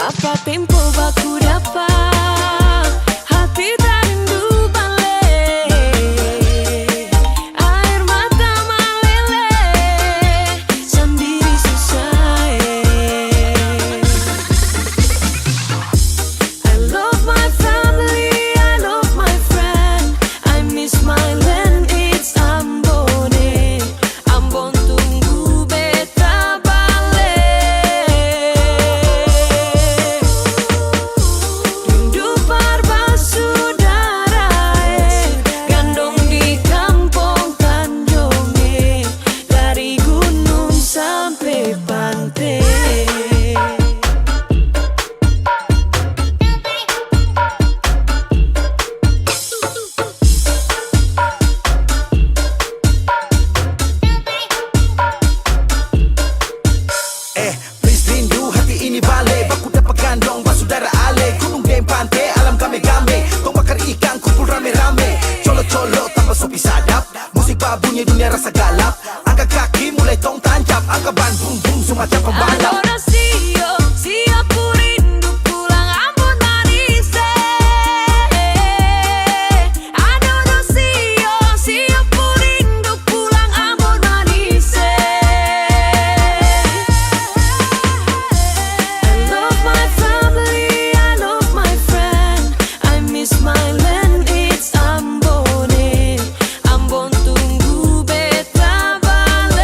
Apa tempo baku dapat hati tak rindu balik, air mata meleleh sendiri susah. I love my family, I love my friend, I miss my land, it's Ambone. Ambon tunggu beta balik. Rindu perbasaudara, gandong di kampung Tanjung, dari gunung sampai pantai. Please rindu hati ini balik, baku dapat gandong basudara ale, gunung dan pantai, alam game-game, tong bakar ikan kumpul rame-rame, colo-colo tambah sopi sadap, musik babunya dunia rasa galap, angkat kaki mulai tong tancap, angkat ban bum-bum semacam pembalap. Adorasio, siapa rindu pulang Ambon manis. Adorasio, siapa rindu pulang Ambon manis. I love my family, I love my friend, I miss my land, it's Ambone. Ambon tunggu beta balik.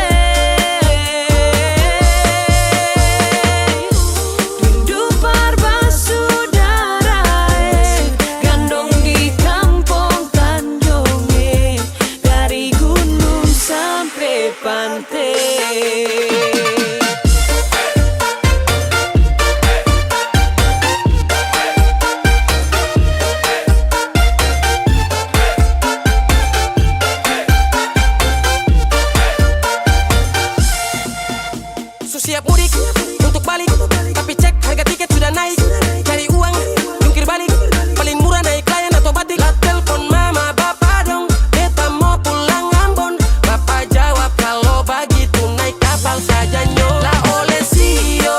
Rindu perbasaudara, gandong di kampung Tanjung, dari gunung sampai pantai. Siap mudik untuk balik, tapi cek harga tiket sudah naik. Cari uang, jungkir balik, paling murah naik layan atau batik. Lah telepon mama bapak dong, beta mau pulang Ambon. Bapak jawab kalau begitu naik kapal saja nyo. Lah oleh sio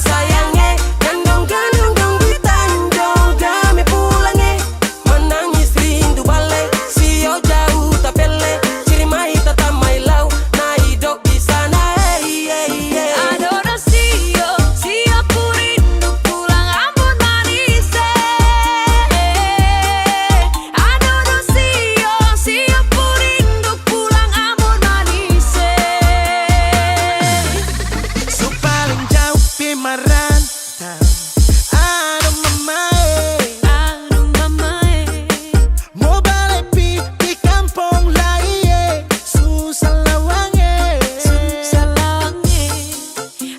sayangnya, gandong-gandong dong di Tanjung, kami pulangnya. Menangis rindu balik, sio jauh tak pele, ciri mai tata mai lau, na hidup di sana. Adorasio, siapa rindu pulang Ambon manis. Adorasio, siapa rindu pulang Ambon manis. So paling jauh pi merantau, aduh mamae, mau balik pi di kampung lain, susah lawange.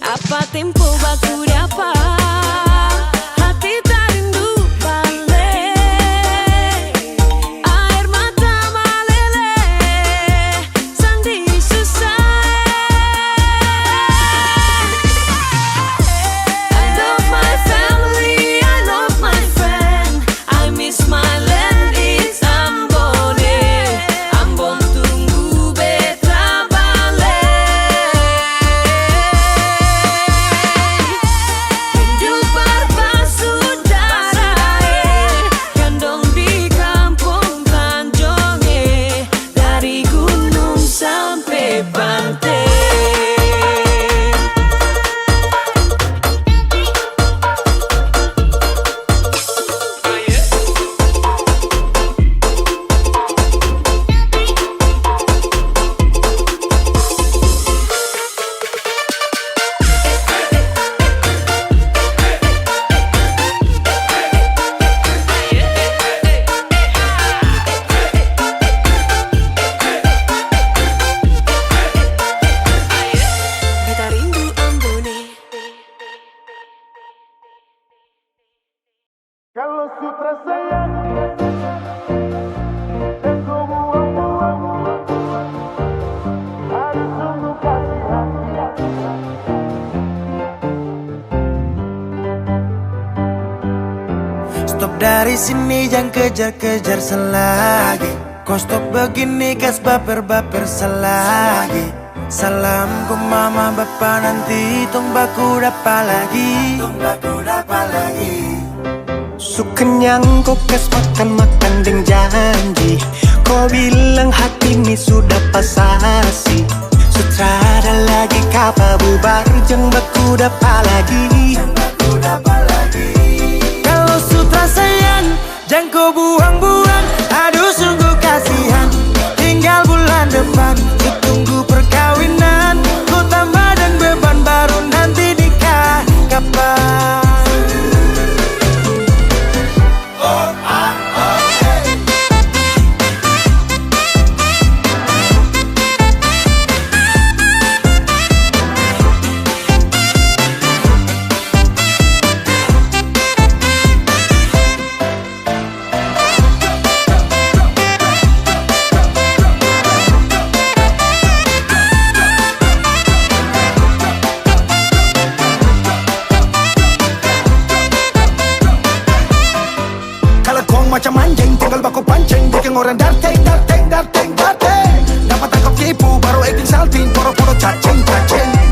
Apa tempo baku dapat hati tak rindu balik, air mata meleleh sendiri susah. I love my family, I love my friend, I miss my land, it's Ambone. Ambon tunggu beta balik. Rindu dari sini jangan kejar-kejar selagi. Kau stop begini gas baper-baper selagi. Salam ke mama bapa nanti tong baku dapat lagi. Su kenyang kau kas makan-makan deng janji. Kau bilang hati ini sudah pasasi. Sutrada lagi kapa bubar jeng baku dapat lagi. Kalau sutra sayang jangan kau buang-buang. Aduh sungguh kasihan. Tinggal bulan depan ku tunggu perkawinan. Ku tambah dan beban baru nanti nikah kapan? Macam anjing tinggal baku pancing, bikin orang darting. Dapat tangkap tipu baru acting salting, poro-poro cacing.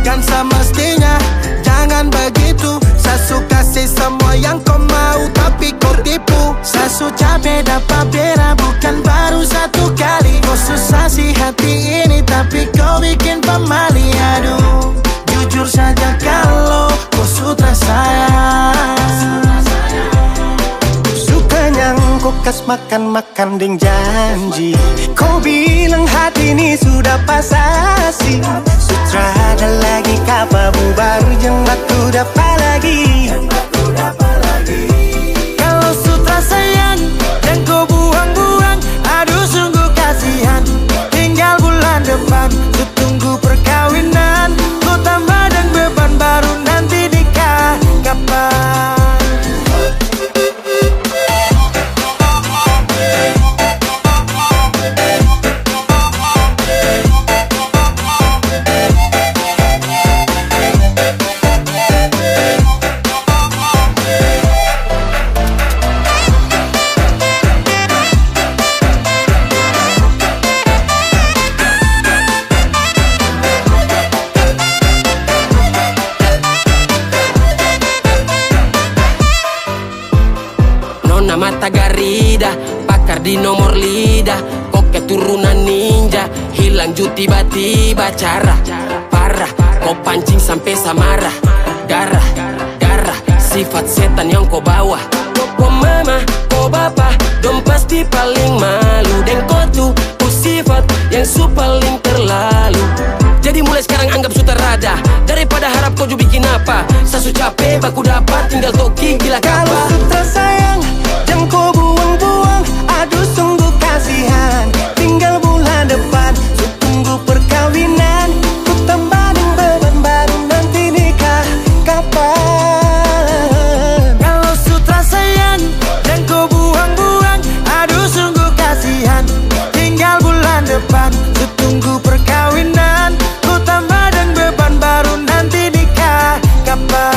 Kan semestinya jangan begitu. Sasu kasih semua yang kau mau tapi kau tipu. Sasu capek dapat bera bukan baru satu kali. Kau susah sih hati ini tapi kau bikin pemali. Aduh jujur saja kalau kau sutra sayang. Kau kas makan-makan deng janji. Kau bilang hati ini sudah pasasi. Sutrada lagi kapa bubar jeng batu dapat lagi. Kalau sutra sayang dan kau buang-buang. Aduh sungguh kasihan. Tinggal bulan depan ku tunggu perkawinan. Ku tambah dan beban baru nanti nikah kapan? Mata Garida, pakar di nomor lidah. Kok keturunan ninja, hilang ju tiba-tiba. Cara parah, kau pancing sampai samarah. Garah, sifat setan yang kau bawa. Kau mama, kau bapa, dong pasti paling malu. Dan kau tuh sifat yang paling terlalu. Jadi mulai sekarang anggap sutarada. Daripada harap kau juga bikin apa. Sasu capek, baku dapat, tinggal toki gila kapa. Kalau sutra sayang jangan kau buang-buang. Aduh sungguh kasihan. Tinggal bulan depan ku tunggu perkawinan. Ku tambah dan beban baru nanti nikah kapan? Kalau sutra sayang jangan kau buang-buang. Aduh sungguh kasihan. Tinggal bulan depan ku tunggu perkawinan. Ku tambah dan beban baru nanti nikah kapan?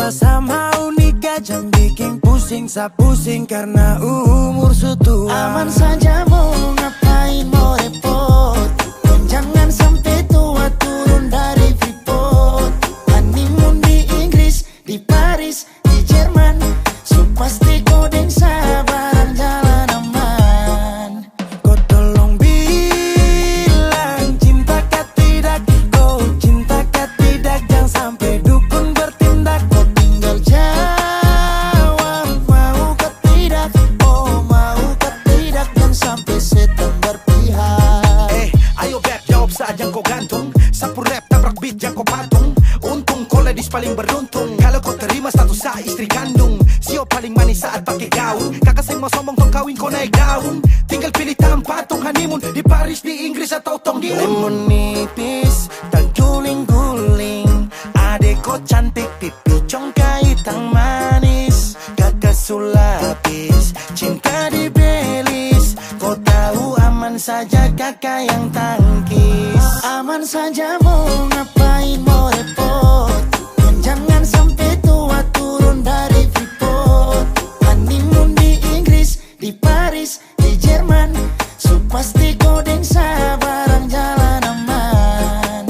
Masa mau nikah jam bikin pusing, pusing karena umur sutua. Aman saja mau ngapain mau repot, dan jangan sampai tua turun dari Freeport. Honeymoon di Inggris, di Paris, di Jerman, so pasti kodeng sabaran jalan aman. Kau tolong bilang cinta kah tidak, kau cinta kah tidak, jangan sampai dukun bertindak. Kau tinggal jawab mau kah tidak, oh mau kah tidak, jangan sampai setan berpihak. Ayo beb, jawab saja kau gantung. Sapu rap, tabrak beat, jangan kau patung. Untung kau ladies paling beruntung. Kalau kau terima status sa istri kandung. Sio paling manis saat pakai gaun. Kakak saya mau sombong tong kawin kau naik daun. Tinggal pilih tanpa tong honeymoon di Paris, di Inggris atau tong di Lemon nipis, terguling-guling. Adek kau cantik, pipi congkai tang manis. Kakak sulapis, cinta di Belis. Kau tahu aman saja kakak yang tangkis. Aman saja mau ngapain mau repot, dan jangan sampai tua turun dari Freeport. Honeymoon di Inggris, di Paris, di Jerman, so pasti kodeng sabaran jalan aman.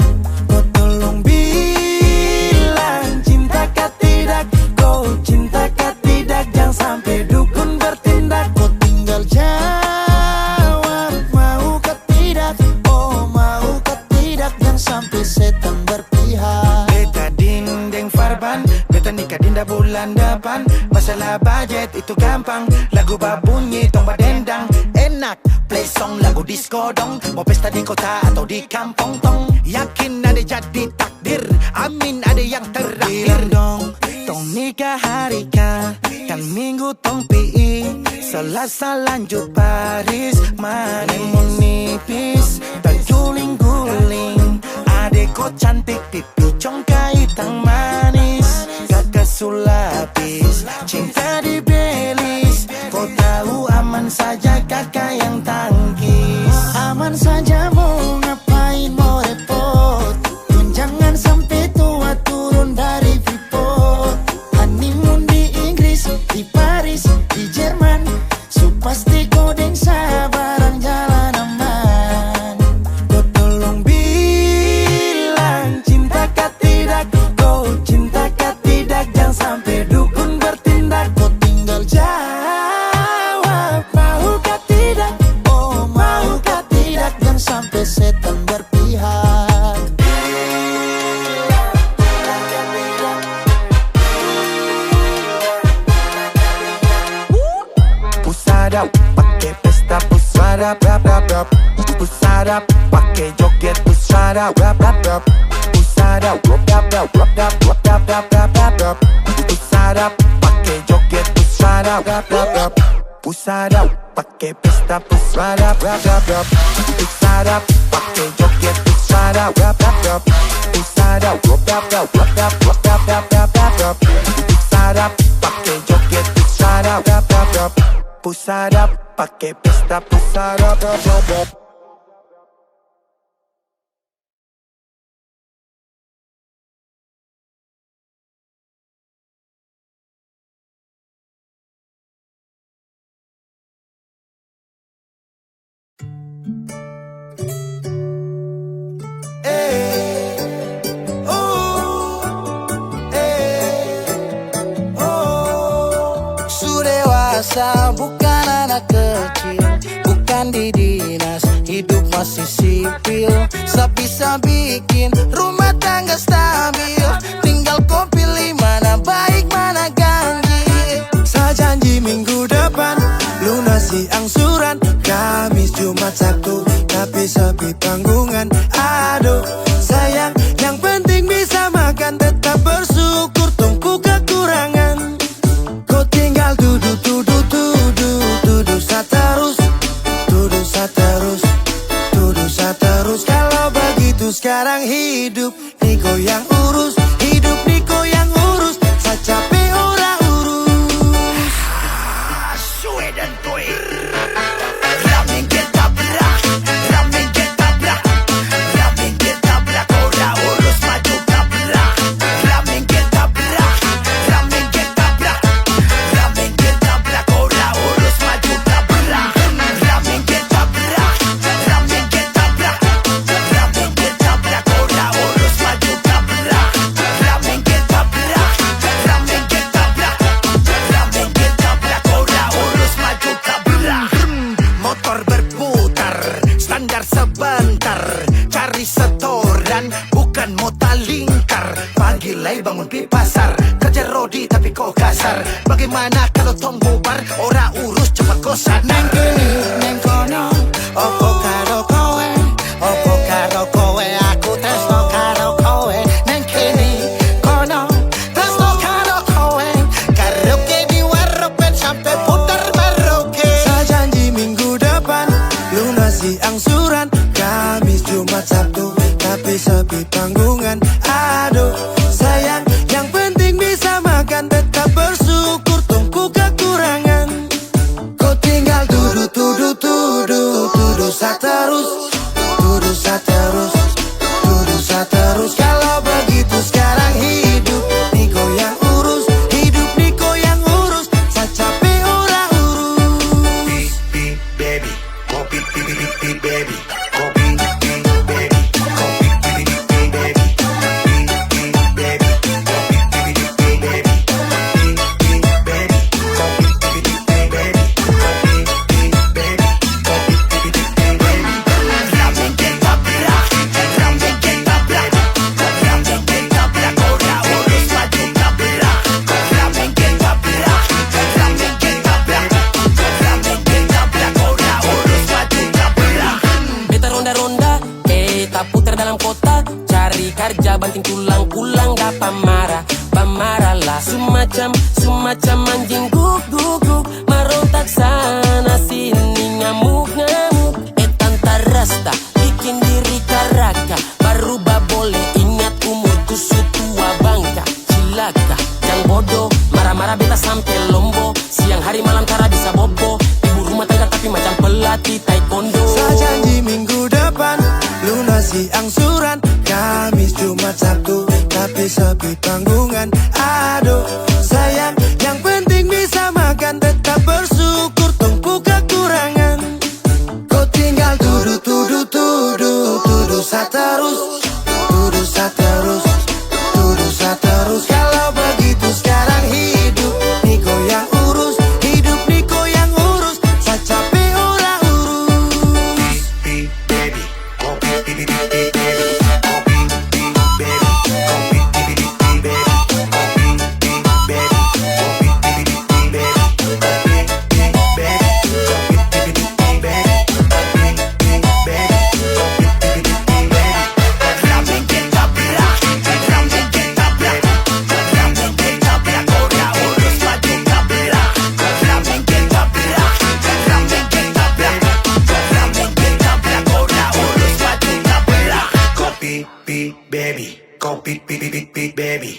Kau tolong bilang cinta kah tidak, kau cinta kah tidak, jangan sampai dukun bertindak. Kau tinggal jawab mau kah tidak, oh mau kah tidak, jangan sampai setan berpihak. Beta dinding farban, beta nikah dinda bulan depan. Masalah budget itu gampang, lagu babunyi tong badendang. enak. Play song lagu disco dong. Mau pesta di kota atau di kampung tong. Yakin ada jadi takdir, amin ada yang terakhir. Bilang dong, tong nikah hari kan minggu tong PI, Selasa lanjut Paris. Mana mau nipis, terguling-guling. Adek kau cantik, pipi congkai tang manis. Kakak sulapis, cinta di Belis. Kau tahu aman saja kakak yang tangkis. Aman saja mau ngapain mau repot, dan jangan sampai tua turun dari Freeport. Honeymoon di Inggris, di Paris, di Jerman, so pasti kodeng sabaran jalan aman. Kau tolong bilang cinta kah tidak, kau cinta kah tidak, jangan sampai dukun bertindak. Kau tinggal jawab mau kah tidak, oh mau kah tidak, jangan sampai setan berpihak. Pusada, pakai pesta pusada, rap rap rap. Pusada, pakai joget pusada, rap rap rap. Pusada, rap rap rap rap rap rap rap rap rap rap. Pusada, pakai joget pusada, rap rap rap. Pusada, pakai pesta pusada, rap rap rap. Pusada, pakai joget pusada, rap rap rap. Pusada, rap rap rap rap rap rap rap rap rap rap. Pusada, pakai joget pusada, rap rap rap. Pusada, pakai pesta pusada, rap rap rap. Su dewasa bukan anak kecil, bukan di dinas, hidup masih sipil. Bisa bikin rumah tangga stabil, tinggal kau pilih mana baik mana ganjil. Saya janji minggu depan lunasi angsuran, Kamis, Jumat, Sabtu, tapi sepi tanggungan. Aduh sayang, yang penting bisa makan, tetap bersyukur tungku kekurangan. Kau tinggal duduk saterus, duduk saterus, duduk saterus. Kalau begitu sekarang hidup Niko yang urus, hidup Niko yang urus. Saya capek orang urus. Suwe dan toy. Ramen ketabrak, ramen ketabrak, ramen ketabrak. Ora urus maju tabrak. Ramen ketabrak, lingkar. Panggil lay bangun pi pasar, kerja rodi tapi kok kasar. Bagaimana kalau tong bubar, ora urus cepat kau sadar. Neng kini, neng kono, opo karo kowe, opo karo kowe, aku tresno karo kowe. Neng kini, kono, tresno karo kowe, karaoke di warung sampai putar karaoke. Sejanji minggu depan lunasi angsuran, Kamis, Jumat, Sabtu, tapi sepi panggungan. Aduh sayang, yang penting bisa makan, tetap bersyukur, tunggu kekurangan. Kau tinggal tuduh, tuduh, tuduh, tuduh saterus, tuduh saterus, tuduh saterus. Kalau begitu sekarang hidup Niko yang urus, hidup Niko yang urus, saya capek ora urus. Beep, baby, go beep, beep, beep, beep, baby, go beep, beep, baby, go beep, beep, beep, beep, baby, beep, beep, baby, go beep, beep, beep, beep, baby, beep, beep, baby, go beep, beep, beep, beep, baby, go beep, beep, beep, baby, go beep, beep, beep, beep, baby. Ramen kita berak, ramen kita berak, ramen kita berak, ora urus maju kita berak, ramen kita berak, ramen kita berak, ramen kita berak, ora urus maju kita berak. Beta ronda-ronda, tak putar dalam kota, cari kerja banting tulang, pulang dapat marah, pamarah lah. Semacam anjing guk-guk-guk, merontak sana sini, ngamuk-ngamuk. Tanta rasta, bikin diri karaka, baru boleh ingat umurku sutua bangka. Cilaka, yang bodoh, marah-marah beta sampai lombo, siang hari malam cara bisa bobo, ibu rumah tangga tapi macam pelatih taekwondo. Sejanji minggu depan lunasi angsuran, Kamis, Jumat, Sabtu, tapi sepi panggungan. Aduh sayang, yang penting bisa makan, tetap bersyukur, tunggu kekurangan. Kau tinggal tuduh, tuduh, tuduh, tuduh saterus, tuduh saterus, tuduh saterus. Kalau begitu sekarang hidup Niko yang urus, hidup Niko yang urus, saya capek ora urus. Beep, baby, go beep, beep, beep, beep, baby, go beep, beep, baby, go beep, beep, beep, beep, baby, go beep, beep, baby, go beep, beep, beep, beep, baby, go beep, beep, baby, go beep, beep, beep, beep, baby, go beep, beep, beep, beep, baby, go beep, beep, beep, beep, baby. Ramen kita berak, ramen kita berak, ramen kita berak, ora urus maju kita berak, ramen kita berak, ramen kita berak, ramen kita berak, ora urus maju kita berak. Go beep, beep, baby, go beep, beep, beep, beep, beep, baby.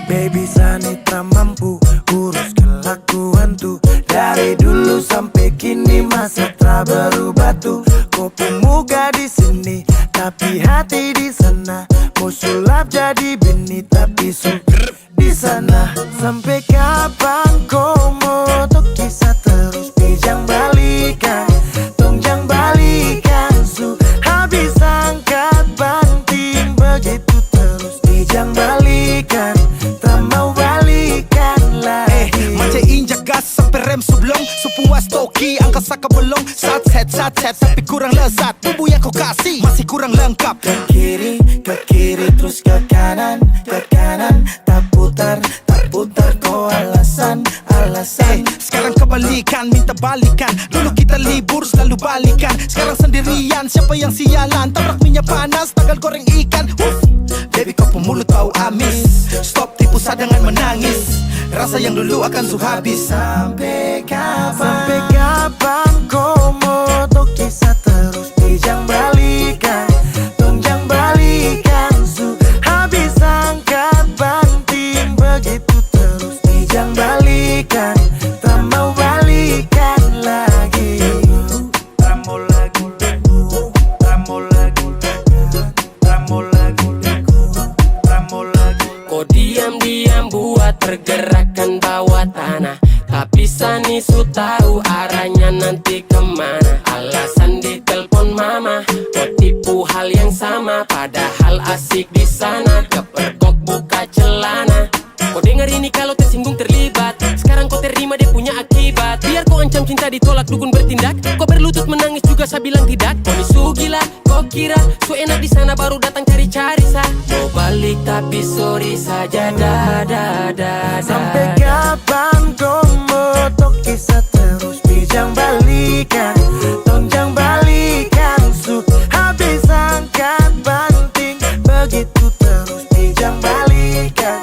Baby Sanitra mampu urus kelakuan tuh, dari dulu sampai kini masa tak berubah tuh. Kopi muka di sini tapi hati di sana, mau sulap jadi bini tapi di sana. Sampai kapan kau mau tuh kisah terus, bijang balikan, tongjang balikan, su habis angkat banting begitu terus, bijang balikan, tak mau balikan lagi. Macam injak gas sampai rem sublong, sepuas toki angka saka belong, sat set tapi kurang lezat, bumbu yang kau kasih masih kurang lengkap. Ke kiri terus ke kanan, tak putar kau alasan. Sekarang kebalikan, minta balikan. Dulu kita libur selalu balikan, sekarang sendirian, siapa yang sialan? Tabrak minyak panas, tagal goreng ikan. Baby kau pemulut bau amis, stop tipu sadangan menangis, rasa yang dulu akan habis. Sampai kapan kau mau tuh kisah terus, bijang balikan, tongjang balikan, su habis angkat banting begitu terus, bijang balikan, tak mau balikan lagi. Tramo lagu, tramo lagu, tramo lagu, tramo lagu. Kau diam-diam buat pergerakan bawah tanah, tapi Sani su tahu arahnya nanti padahal asik di sana. Kepergok buka celana. Kau dengar ini kalau tersinggung terlibat. Sekarang kau terima dia punya akibat. Biar kau ancam cinta ditolak dukun bertindak. Kau berlutut menangis juga saya bilang tidak. Kau misu gila, kau kira so enak di sana baru datang cari-cari sah. Mau balik tapi sorry saja da. Sampai kapan kau motok kisah terus bijang balikan. Tonjang balikan su habis angkat banting. Begitu terus bijang balikan.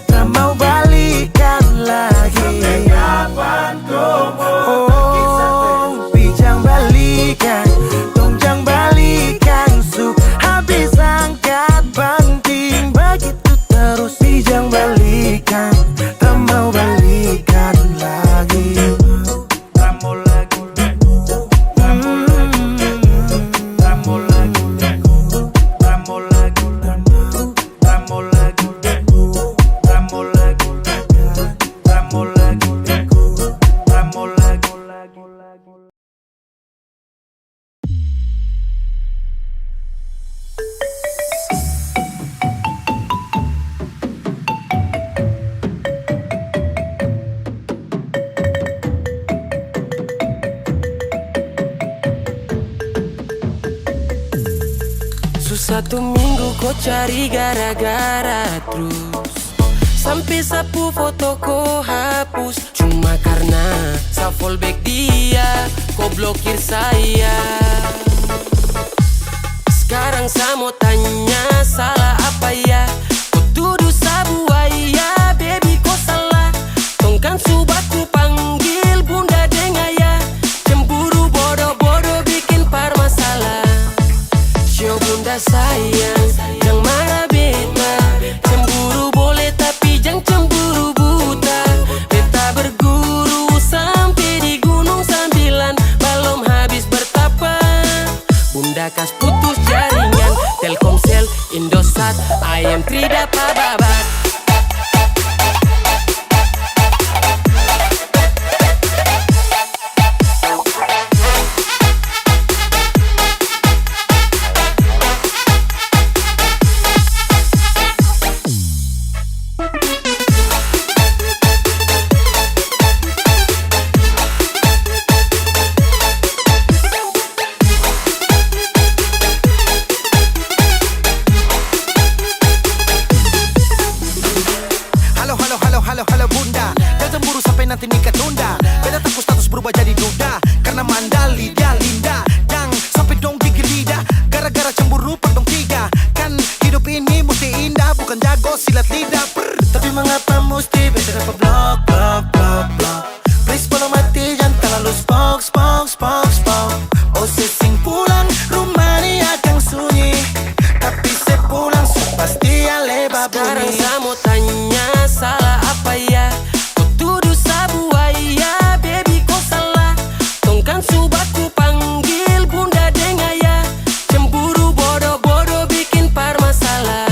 Tak mau balikan lagi. Sampai kapan kau motok kisah terus bijang balikan. Tonjang balikan su habis angkat banting. Begitu terus bijang balikan. Tak mau balikan lagi. Tak mau lagi. Tak mau lagi. Tak mau lagi. Tak mau lagi. Tak mau lagi. Tak mau lagi. Tak mau lagi. Tak mau lagi. Satu minggu kau cari gara-gara terus. Sampai sapu foto kau hapus. Cuma karena saya fallback dia, kau blokir saya. Sekarang saya mau tanya, salah apa ya? Kau tuduh saya buaya, baby kau salah. Tongkan subaku panggil bunda deng ayah. Cemburu bodoh-bodoh bikin par masalah. Yo bunda sayang, jangan marah beta. Cemburu boleh tapi jangan cemburu buta. Beta berguru sampai di Gunung Sambilan, belum habis bertapa. Bunda kas putus jaringan, Telkomsel, Indosat, IM3 dapat babat. Halo bunda, jangan cemburu sampai nanti nikah tunda. Beta takut status berubah jadi duda karena mandali dia Linda. Jangan sampai dong gigit lidah gara-gara cemburu potong tiga. Kan hidup ini mesti indah, bukan jago silat lidah. Tapi mengapa mesti beta dapat blok. Please follow mati, jangan terlalu spok. Oh sesing pulang, rumah ni akan sunyi. Tapi saya pulang, pasti aleba bunyi. Sekarang saya mau tanya, salah apa ya? Kau tuduh saya buaya, baby kau salah. Tongkan subaku panggil bunda deng ayah. Cemburu bodoh-bodoh bikin par masalah.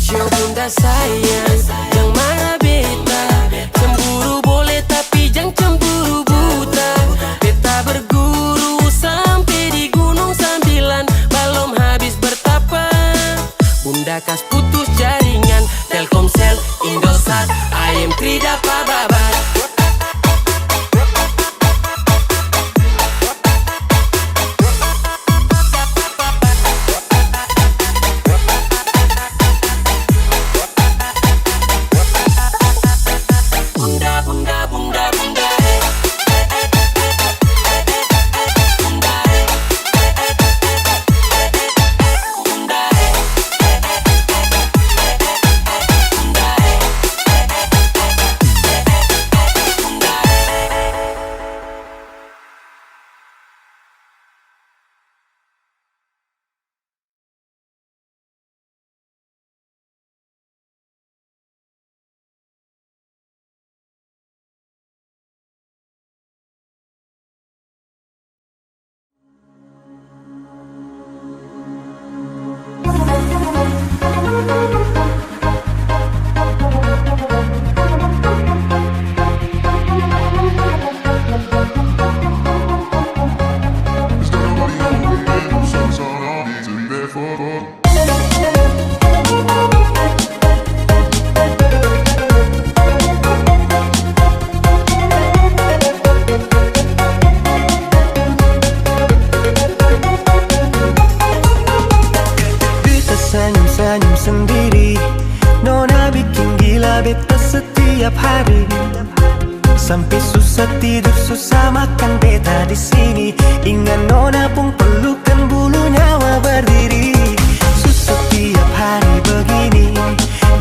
Yo bunda sayang, jangan marah beta. Cemburu boleh tapi jangan cemburu buta. Beta berguru sampai di Gunung Sambilan, belum habis bertapa. Bunda kas putus jaringan, Telkomsel, Indosat, IM3 dapat babat. setiap hari. Sampai susah tidur, susah makan, beta di sini. Ingat nona pun pelukan bulu nyawa berdiri. Susah tiap hari begini.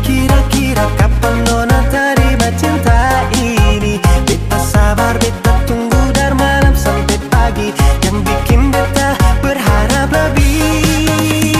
Kira-kira kapan nona terima cinta ini? Beta sabar, beta tunggu dari malam sampai pagi. Yang bikin beta berharap lebih.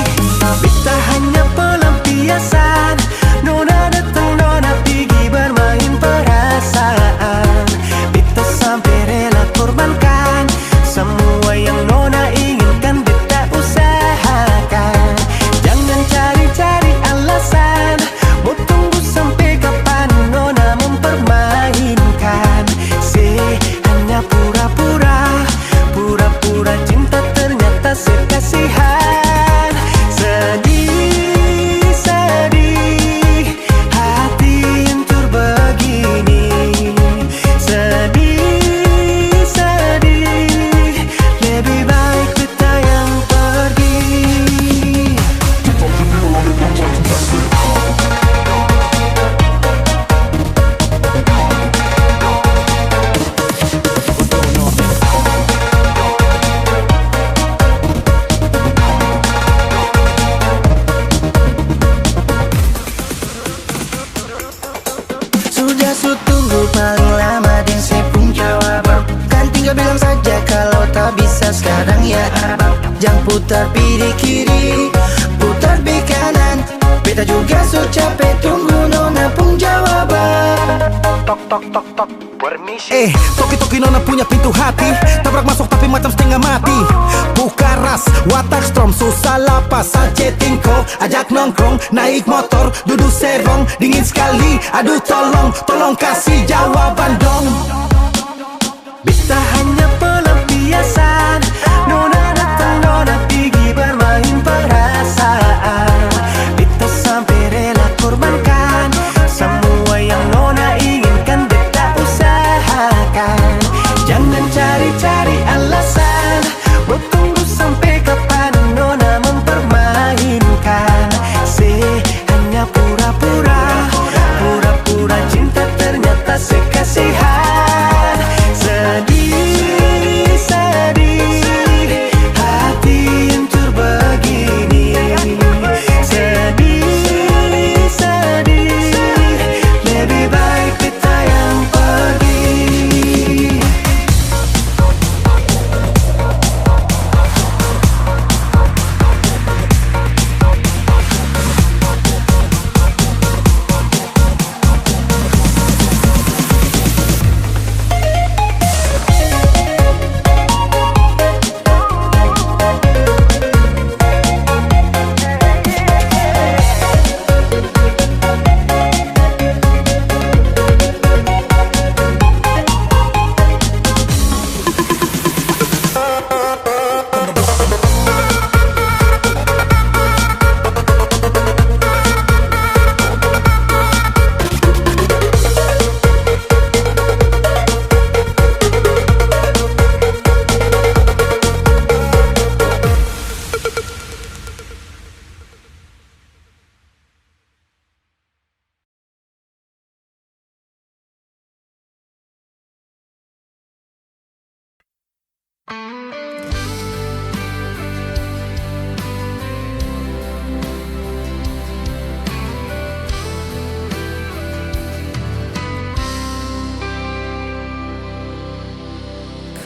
Beta hanya pelampiasan. Nona datang, nona pergi bermain perasaan. Beta sampai rela korbankan semua yang nona inginkan, beta usahakan. Jangan cari-cari alasan. Mau tunggu sampai kapan nona mempermainkan? Hanya pura-pura, pura-pura cinta ternyata sekasihan. Sedih, sedih, hati hancur begini. Sedih, sedih, lebih baik kita yang pergi. Sudah su tunggu paling lama dan saya pun jawab. Kan tinggal bilang saja kalau tak bisa sekarang ya. Jangan putar pilih kiri, putar be kanan. Beta juga su capek tunggu nona pun jawaban. Tok tok tok tok, permisi. Toki-toki nona punya pintu hati. Tabrak masuk tapi macam setengah mati. Buka ras, watak strom, susah lapas. Saja tingko, ajak nongkrong, naik motor, duduk serong, dingin sekali. Aduh tolong, tolong kasih jawaban dong. Beta hanya pelampiasan. Nona datang, nona pergi bermain perasaan. Beta sampai rela korbankan semua yang nona inginkan, beta usahakan. Jangan cari-cari alasan. Mau tunggu sampai kapan nona mempermainkan? Hanya pura-pura, pura-pura cinta ternyata sekasihan. Sedih, sedih, hati hancur begini. Sedih, sedih, lebih baik kita yang pergi.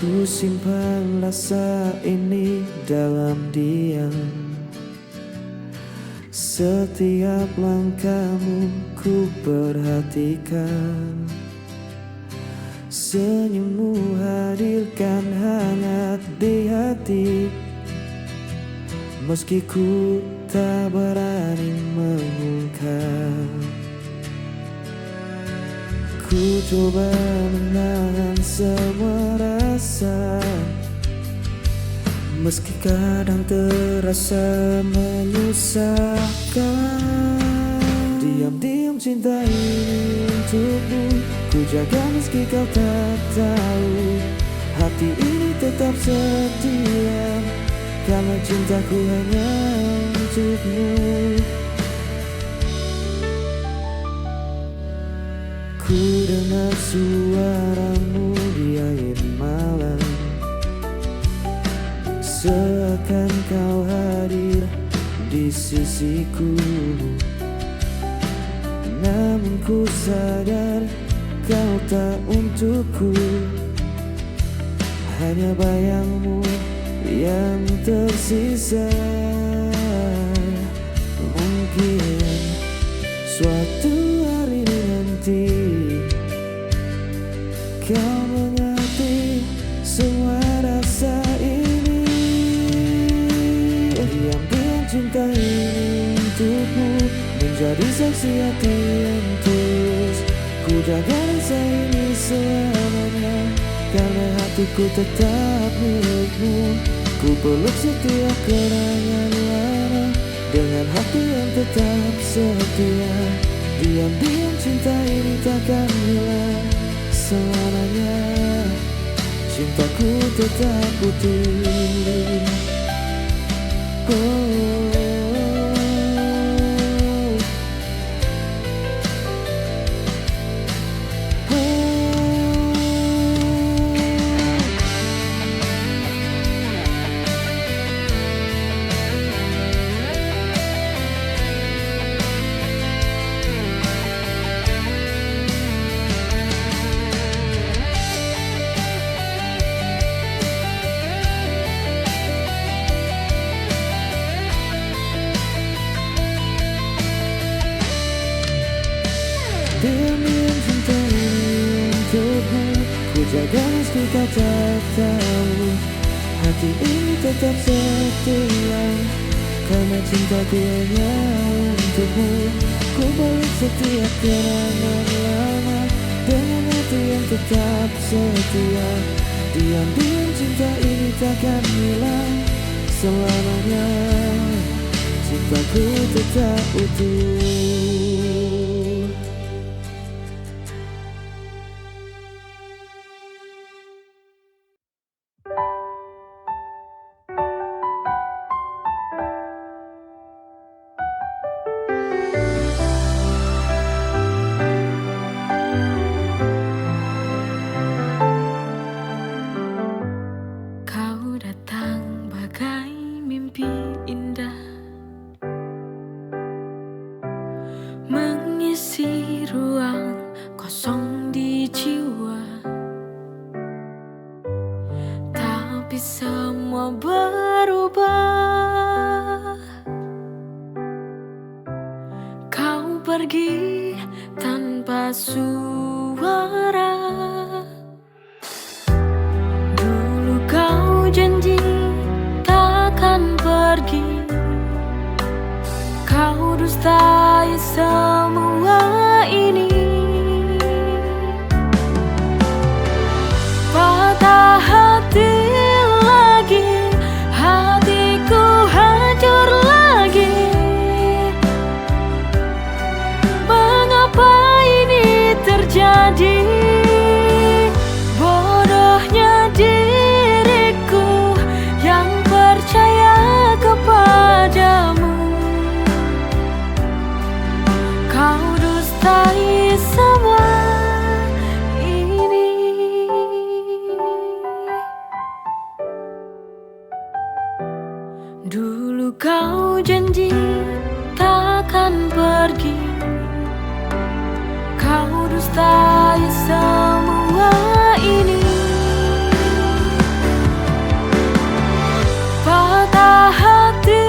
Ku simpan rasa ini dalam diam. Setiap langkahmu ku perhatikan. Senyummu hadirkan hangat di hati. Meski ku tak berani mengungkap. Ku coba menahan semua rasa, meski kadang terasa menyusahkan. Diam-diam cinta ini untukmu, ku jaga meski kau tak tahu. Hati ini tetap setia, karena cintaku hanya untukmu. Ku dengar suaramu di akhir malam, seakan kau hadir di sisiku. Namun ku sadar kau tak untukku, hanya bayangmu yang tersisa. Mungkin suatu hari nanti kau mengerti semua rasa ini. Diam-diam cinta ini untukmu menjadi saksi hati yang tulus. Ku jaga rasa ini selamanya, karena hatiku tetap milikmu. Ku peluk setiap kenangan lama dengan hati yang tetap setia. Diam-diam cinta ini takkan hilang selamanya, cintaku tetap utuh. Diam-diam cinta ini untukmu, ku jaga meski kau tak tahu. Hati ini tetap setia, karena cintaku hanya untukmu. Ku balik setiap kenangan lama dengan hati yang tetap setia. Diam-diam cinta ini takkan hilang selamanya, cintaku tetap utuh. Kau datang bagai mimpi indah, mengisi ruang kosong di jiwa. Tapi semua berubah, kau pergi tanpa suara. Dulu kau janji takkan pergi, kau dustai semua ini. Patah hati lagi, hatiku hancur lagi. Mengapa ini terjadi? Bodohnya diriku yang percaya kepadamu. Kau dustai semua ini. Dulu kau janji takkan pergi, kau dustai semua ini. Patah hati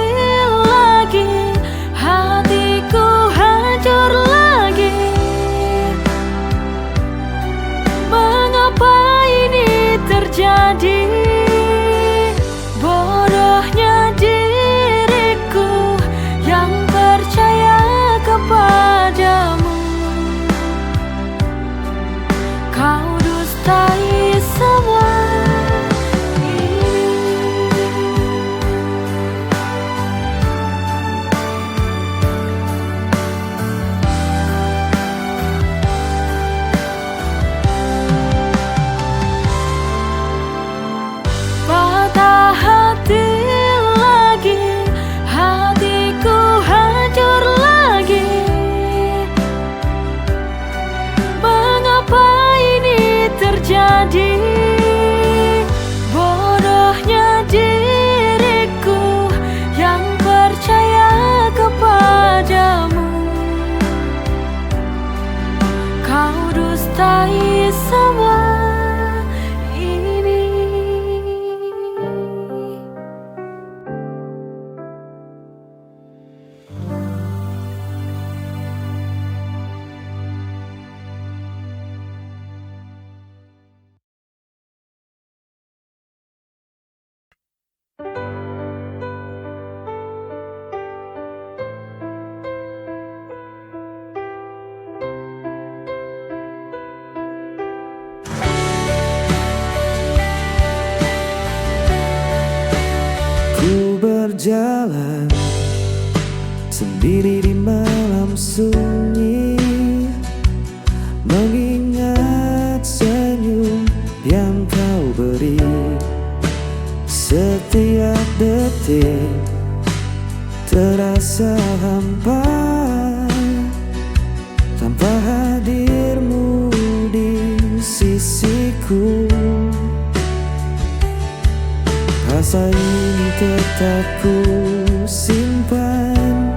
lagi, hatiku hancur lagi. Mengapa ini terjadi? Bodohnya diriku yang percaya kepadamu. berjalan sendiri di malam sunyi, mengingat senyum yang kau beri. Setiap detik terasa hampa tanpa hadirmu di sisiku. Rasa ini tetap ku simpan,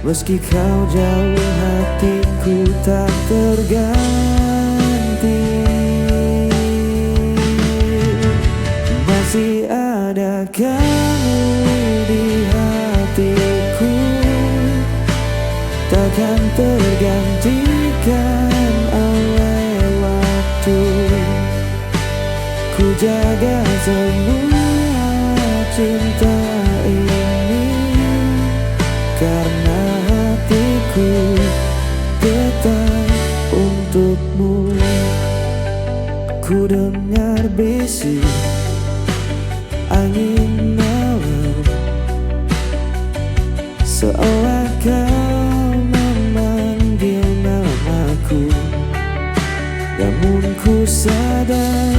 meski kau jauh hatiku tak terganti. Masih ada kamu di hatiku, takkan tergantikan oleh waktu. Ku jaga semua cinta ini, karena hatiku tetap untukmu. Ku dengar bisik angin malam, seolah kau memanggil namaku. Namun ku sadar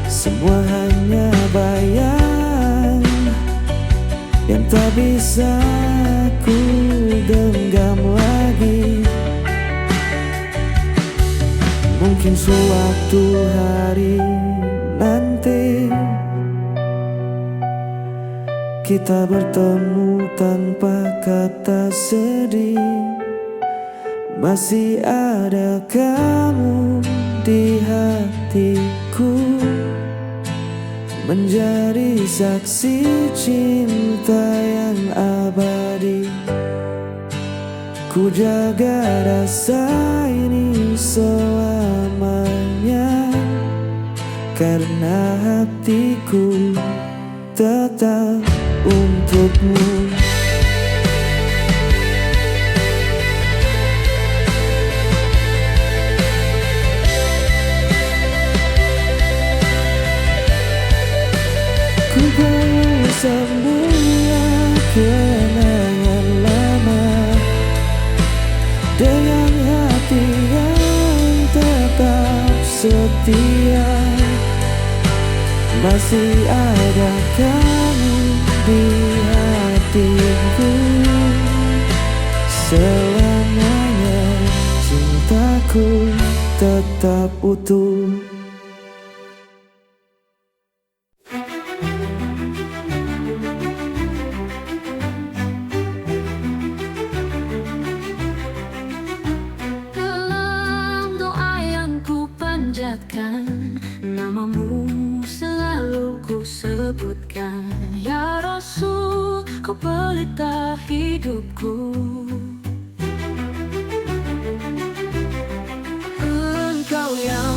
semua hanya bayang yang tak bisa ku genggam lagi. Mungkin suatu hari nanti kita bertemu tanpa kata sedih. Masih ada kamu di hatiku, menjadi saksi cinta yang abadi. Ku jaga rasa ini selamanya, karena hatiku tetap untukmu. Ku bawa semua kenangan lama dengan hati yang tetap setia. Masih ada kamu di hatiku, selamanya cintaku tetap utuh. Dalam doa yang ku panjatkan, namamu selalu ku sebutkan. Ya Rasul, kau pelita hidupku. Engkau yang